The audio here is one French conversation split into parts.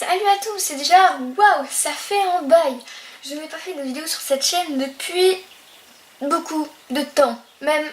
Salut à tous, c'est déjà, waouh, ça fait un bail. Je n'ai pas fait de vidéo sur cette chaîne depuis beaucoup de temps, même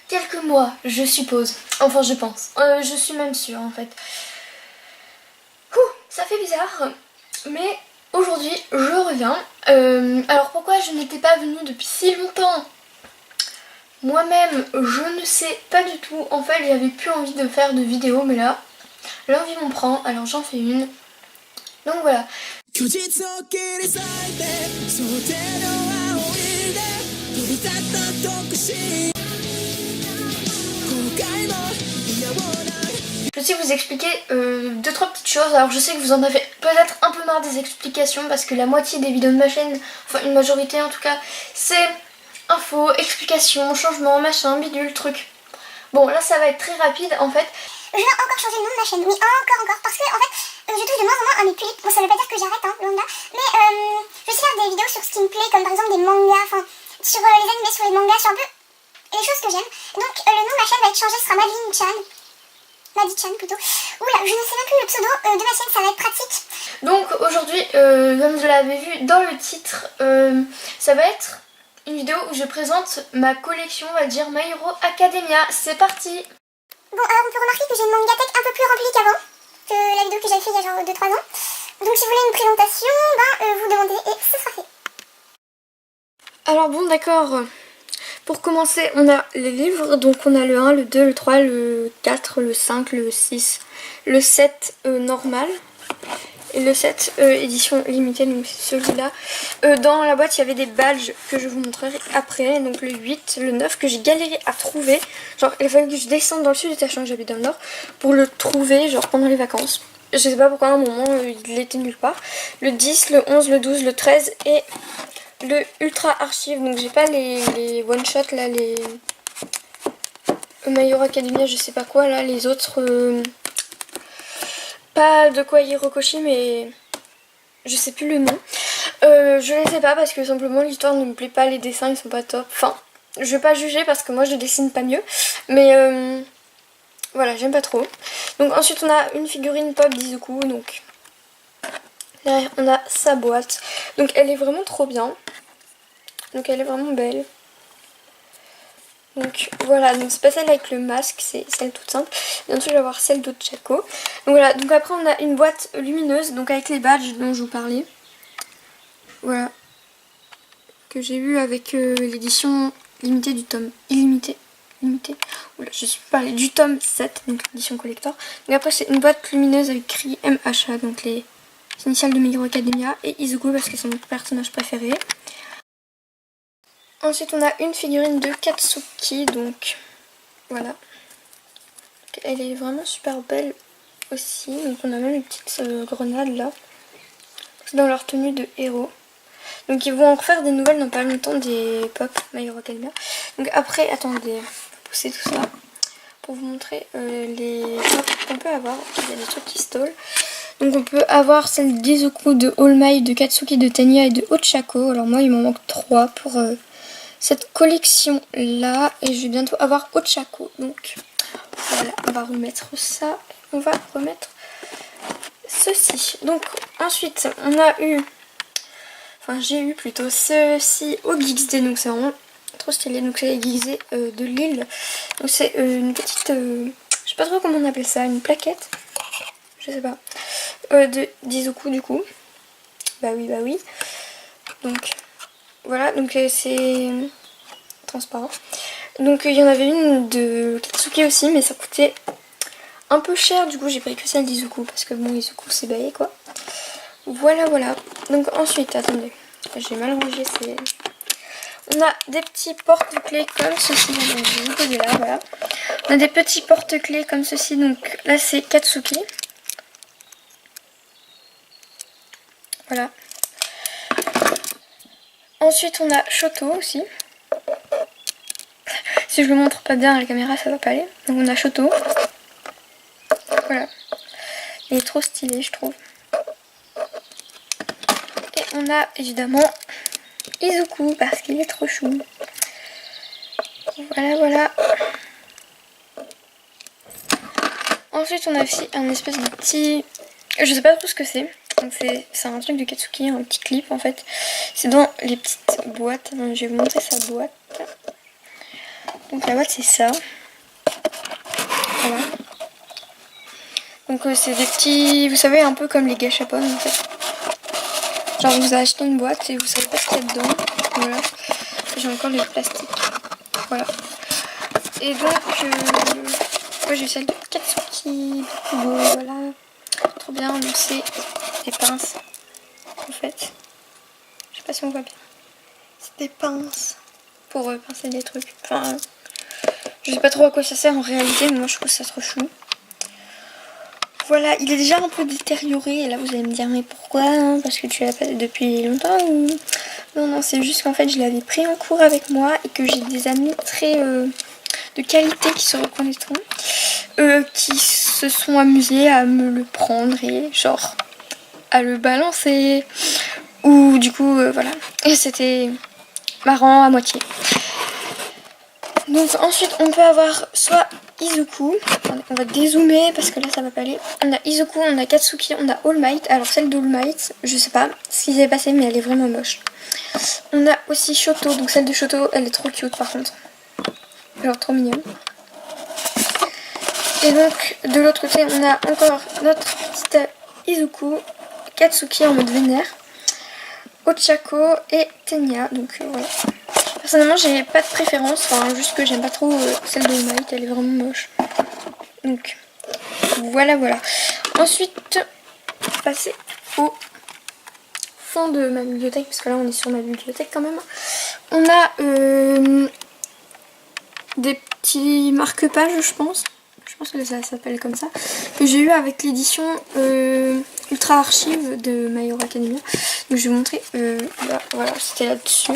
quelques mois, je suppose. Enfin, je pense. Je suis même sûre, en fait. Ça fait bizarre, mais aujourd'hui, je reviens. Alors, pourquoi je n'étais pas venue depuis si longtemps? Moi-même, je ne sais pas du tout. En fait, j'avais plus envie de faire de vidéos, mais là, l'envie m'en prend, alors j'en fais une. Donc voilà. Je vais aussi vous expliquer 2-3 petites choses. Alors je sais que vous en avez peut-être un peu marre des explications parce que la moitié des vidéos de ma chaîne, enfin une majorité en tout cas, c'est info, explications, changements, machin, bidule, truc. Bon là ça va être très rapide en fait. Je vais encore changer le nom de ma chaîne, oui encore, parce que en fait je touche de moins en moins à mes publics. Bon ça veut pas dire que j'arrête hein, loin de là, mais je vais aussi faire des vidéos sur ce qui me plaît, comme par exemple des mangas, enfin sur les animés, sur les mangas, sur un peu les choses que j'aime. Donc le nom de ma chaîne va être changé, ce sera Madeline-chan. Madi-chan plutôt. Oula, je ne sais même plus le pseudo de ma chaîne, ça va être pratique. Donc aujourd'hui, comme vous l'avez vu dans le titre, ça va être une vidéo où je présente ma collection, on va dire My Hero Academia. C'est parti! Bon, alors on peut remarquer que j'ai une mangatech un peu plus remplie qu'avant, que la vidéo que j'avais fait il y a genre 2-3 ans. Donc si vous voulez une présentation, vous demandez et ce sera fait. Alors bon d'accord, pour commencer on a les livres, donc on a le 1, le 2, le 3, le 4, le 5, le 6, le 7 normal et le 7 édition limitée, donc c'est celui-là. Dans la boîte il y avait des badges que je vous montrerai après, donc le 8, le 9 que j'ai galéré à trouver. Genre il a fallu que je descende dans le sud, sachant que j'habite dans le nord, pour le trouver genre pendant les vacances. Je sais pas pourquoi à un moment il était nulle part. Le 10, le 11, le 12, le 13 et le Ultra Archive. Donc j'ai pas les one shot là, les My Hero Academia, je sais pas quoi là, les autres pas de quoi Hirokoshi, mais je sais plus le nom. Je les sais pas parce que simplement l'histoire ne me plaît pas, les dessins ils sont pas top. Enfin, je vais pas juger parce que moi je dessine pas mieux, mais voilà, j'aime pas trop. Donc ensuite on a une figurine pop d'Izuku, donc derrière on a sa boîte. Donc elle est vraiment trop bien. Donc elle est vraiment belle. Donc voilà, donc c'est pas celle avec le masque, c'est celle toute simple. Et ensuite je vais avoir celle d'Ochako. Donc voilà, donc après on a une boîte lumineuse, donc avec les badges dont je vous parlais. Voilà. Que j'ai eu avec l'édition limitée du tome illimité. Limité. Oula, je suis pas allée du tome 7, donc l'édition collector. Donc après c'est une boîte lumineuse avec écrit MHA, donc les initiales de My Hero Academia, et Izuku parce que c'est mon personnage préféré. Ensuite on a une figurine de Katsuki, donc voilà. Elle est vraiment super belle aussi, donc on a même une petite grenade là. C'est dans leur tenue de héros. Donc ils vont en refaire des nouvelles dans pas longtemps, des pop My Hero Academia. Donc après, attendez, je vais pousser tout ça pour vous montrer les pop qu'on peut avoir. Il y a des trucs qui stallent. Donc on peut avoir celle d'Izuku, de All Might, de Katsuki, de Tenya et de Ochako. Alors moi il m'en manque 3 pour cette collection là, et je vais bientôt avoir Ochako. Donc voilà, on va remettre ça, on va remettre ceci. Donc ensuite on a eu, enfin j'ai eu plutôt ceci au XD, donc c'est vraiment trop stylé. Donc c'est les XD de Lille. Donc c'est une petite, je sais pas trop comment on appelle ça, une plaquette, je sais pas, de d'Izuku du coup. Bah oui. Donc voilà, donc c'est transparent. Donc il y en avait une de Katsuki aussi, mais ça coûtait un peu cher, du coup j'ai pris que celle d'Izuku parce que bon, Izuku c'est baillé quoi. Voilà. Donc ensuite, attendez, j'ai mal rangé ces... On a des petits porte-clés comme ceci, donc je vais vous poser là, voilà. On a des petits porte-clés comme ceci, donc là c'est Katsuki. Voilà. Ensuite on a Shoto aussi. Si je le montre pas bien à la caméra ça va pas aller. Donc on a Shoto. Voilà. Il est trop stylé je trouve. Et on a évidemment Izuku parce qu'il est trop chou. Voilà. Ensuite on a aussi un espèce de petit Je sais pas trop ce que c'est. Donc c'est un truc de Katsuki, un petit clip en fait. C'est dans les petites boîtes. Je vais vous montrer sa boîte. Donc la boîte c'est ça. Voilà. Donc c'est des petits, vous savez, un peu comme les gâchapon en fait. Genre vous achetez une boîte et vous savez pas ce qu'il y a dedans. Voilà. J'ai encore le plastique. Voilà. Et donc moi j'ai celle de Katsuki. Voilà. Trop bien. Donc c'est des pinces en fait. Je sais pas si on voit bien. C'est des pinces pour pincer des trucs. Enfin, je sais pas trop à quoi ça sert en réalité, mais moi je trouve ça trop chou. Voilà, il est déjà un peu détérioré. Et là vous allez me dire mais pourquoi hein? Parce que tu l'as pas depuis longtemps ou... Non, non, c'est juste qu'en fait je l'avais pris en cours avec moi et que j'ai des amis très de qualité qui se reconnaîtront. Qui se sont amusés à me le prendre et genre à le balancer. Ou du coup voilà. Et c'était marrant à moitié. Donc ensuite on peut avoir soit Izuku, on va dézoomer parce que là ça va pas aller. On a Izuku, on a Katsuki, on a All Might. Alors celle d'All Might, je sais pas ce qui s'est passé mais elle est vraiment moche. On a aussi Shoto, donc celle de Shoto elle est trop cute par contre. Genre trop mignonne. Et donc de l'autre côté on a encore notre petite Izuku, Katsuki en mode vénère, Ochako et Tenya. Donc voilà. Personnellement j'ai pas de préférence, enfin juste que j'aime pas trop celle de Might, elle est vraiment moche. Donc voilà voilà. Ensuite passer au fond de ma bibliothèque, parce que là on est sur ma bibliothèque quand même. On a des petits marque-pages je pense que ça s'appelle comme ça, que j'ai eu avec l'édition Ultra Archive de My Hero Academia. Donc je vais vous montrer, là, voilà c'était là-dessus.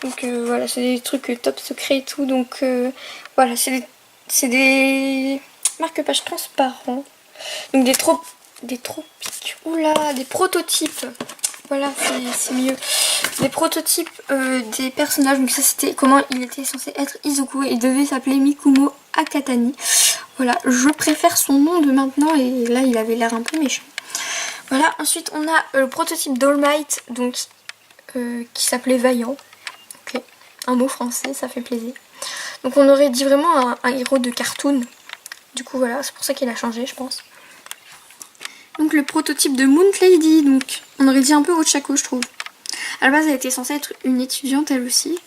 Donc voilà, c'est des trucs top secret et tout. Donc voilà, c'est des marque-pages transparents. Donc des tropiques. Oula, des prototypes. Voilà, c'est mieux. Des prototypes des personnages. Donc ça c'était comment il était censé être Izuku. Et il devait s'appeler Mikumo Akatani. Voilà, je préfère son nom de maintenant. Et là il avait l'air un peu méchant. Voilà, ensuite on a le prototype d'All Might. Donc qui s'appelait Vaillant. Un mot français, ça fait plaisir. Donc on aurait dit vraiment un héros de cartoon. Du coup voilà, c'est pour ça qu'il a changé je pense. Donc le prototype de Moon Lady, donc on aurait dit un peu Ochako je trouve. À la base elle était censée être une étudiante elle aussi.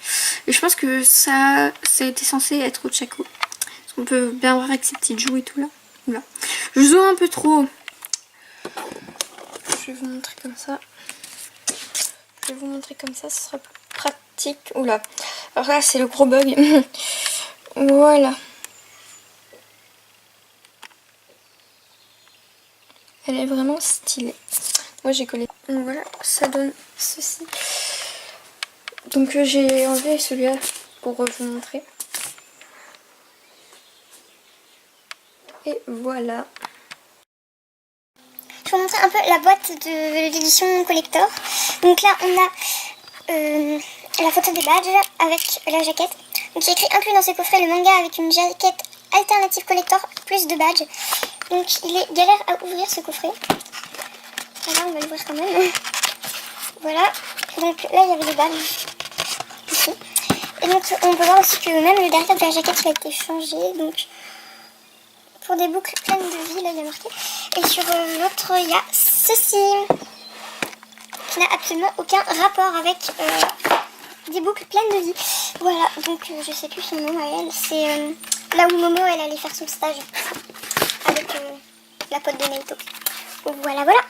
Et je pense que ça a été censé être Ochako. Parce qu'on peut bien voir avec ses petites joues et tout là. Oula. Je zoome un peu trop. Je vais vous montrer comme ça. Je vais vous montrer comme ça, ce sera plus pratique. Oula. Alors là c'est le gros bug. Voilà. Elle est vraiment stylée. Moi j'ai collé. Donc voilà, ça donne ceci. Donc j'ai enlevé celui-là pour vous montrer. Et voilà. Je vais vous montrer un peu la boîte de l'édition collector. Donc là on a la photo des badges avec la jaquette. Donc il y a écrit inclus dans ce coffret le manga avec une jaquette alternative collector plus de badges. Donc il est galère à ouvrir ce coffret. Voilà, on va l'ouvrir quand même. Voilà. Donc là il y avait les badges ici. Et donc on peut voir aussi que même le derrière de la jaquette il a été changé. Donc pour des boucles pleines de vie, là il y a marqué. Et sur l'autre il y a ceci qui n'a absolument aucun rapport avec des boucles pleines de vie. Voilà, donc je sais plus son nom à elle. C'est là où Momo elle allait faire son stage avec la pote de Naito. Voilà, voilà.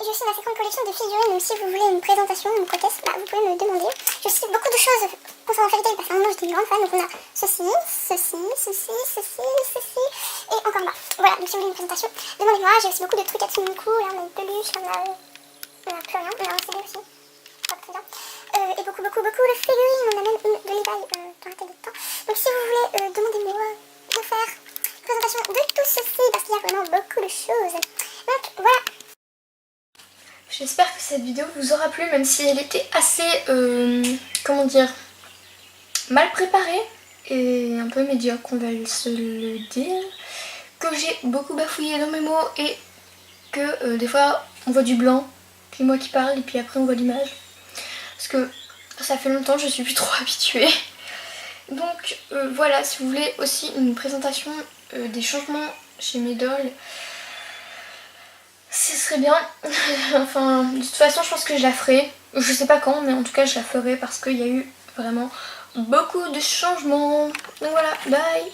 J'ai aussi ma seconde collection de figurines, donc si vous voulez une présentation, une proteste, bah, vous pouvez me demander. Je sais beaucoup de choses concernant Fairy Tail parce qu'à un moment j'étais une grande fan, donc on a ceci, et encore là. Voilà, donc si vous voulez une présentation, demandez-moi. J'ai aussi beaucoup de trucs à Tsunmiku, là on a une peluche, on a plus rien, on a un CD aussi. Pas très bien. Et beaucoup de figurines, on a même une de Levi dans la tête de temps. Donc si vous voulez, demandez-moi de faire une présentation de tout ceci parce qu'il y a vraiment beaucoup de choses. Donc voilà. J'espère que cette vidéo vous aura plu, même si elle était assez, comment dire, mal préparée et un peu médiocre, on va se le dire. Que que j'ai beaucoup bafouillé dans mes mots et que des fois on voit du blanc, puis moi qui parle et puis après on voit l'image. Parce que ça fait longtemps, je suis plus trop habituée. Donc voilà, si vous voulez aussi une présentation des changements chez mes dolls, ce serait bien. Enfin, de toute façon, je pense que je la ferai. Je sais pas quand, mais en tout cas, je la ferai parce qu'il y a eu vraiment beaucoup de changements. Donc voilà, bye!